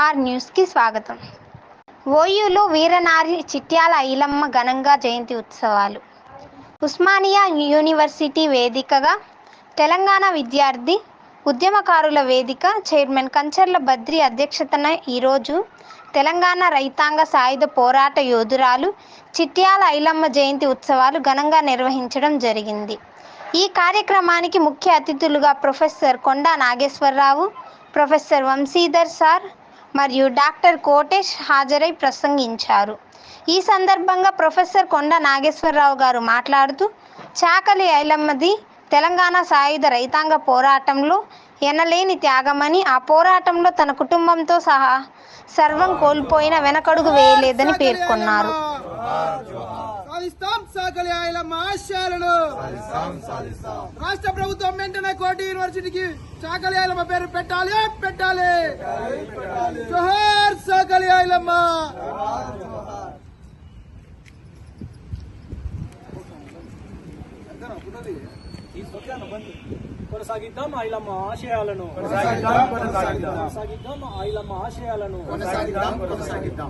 Are న్యూస్కి స్వాగతం. ఓయూలో వీరనారి చిట్యాల ఐలమ్మ ఘనంగా జయంతి ఉత్సవాలు. ఉస్మానియా యూనివర్సిటీ వేదికగా తెలంగాణ విద్యార్థి ఉద్యమకారుల వేదిక చైర్మన్ కంచర్ల బద్రి అధ్యక్షతన ఈరోజు తెలంగాణ రైతాంగ సాయుధ పోరాట యోధురాలు చిట్యాల ఐలమ్మ జయంతి ఉత్సవాలు ఘనంగా నిర్వహించడం జరిగింది. ఈ కార్యక్రమానికి ముఖ్య అతిథులుగా ప్రొఫెసర్ కొండా నాగేశ్వరరావు, ప్రొఫెసర్ వంశీధర్ సార్ మరియు డాక్టర్ కోటేష్ హాజరై ప్రసంగించారు. ఈ సందర్భంగా ప్రొఫెసర్ కొండా నాగేశ్వరరావు గారు మాట్లాడుతూ, చాకలి ఐలమ్మది తెలంగాణ సాయుధ రైతాంగ పోరాటంలో ఎనలేని త్యాగమని, ఆ పోరాటంలో తన కుటుంబంతో సహా సర్వం కోల్పోయిన వెనకడుగు వేయలేదని పేర్కొన్నారు. రాష్ట్ర ప్రభుత్వం వెంటనే కోటి యూనివర్సిటీకి చాకలి ఐలమ్మ పేరు పెట్టాలి. జోహార్ చాకలి ఐలమ్మ. కొనసాగిద్దాం ఐలమ్మ ఆశయాలను,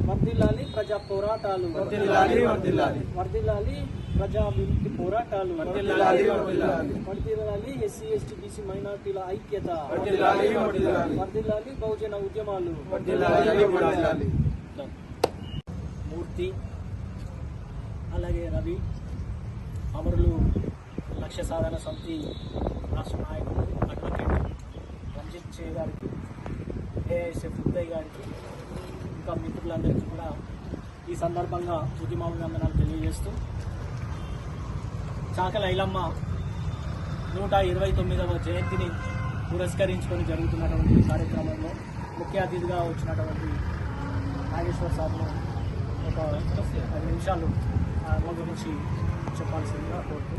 వర్ధిల్లాలి ప్రజా పోరాటాలు, వర్ధిల్లాలి ప్రజా విముక్తి పోరాటాలు, వర్ధిల్లాలి ఎస్సీ ఎస్టీ బీసీ మైనార్టీల ఐక్యత, వర్ధిల్లాలి బహుజన ఉద్యమాలు. మూర్తి, అలాగే రవి, అమరులు లక్ష్య సాధన సమితి రాష్ట్ర నాయకులు అడ్వకేట్ రంజిత్ చే గారికి, ఏఐఎస్ఎఫ్ ఉదయ్ గారికి, ఇంకా మిత్రులందరికీ కూడా ఈ సందర్భంగా ఉద్యమాభినందనాలు తెలియజేస్తూ, చాకలి ఐలమ్మ 129వ జయంతిని పురస్కరించుకొని జరుగుతున్నటువంటి కార్యక్రమంలో ముఖ్య అతిథిగా వచ్చినటువంటి నాగేశ్వర సార్ను ఒక 5 నిమిషాలు గురించి చెప్పాల్సిందిగా కోరుతూ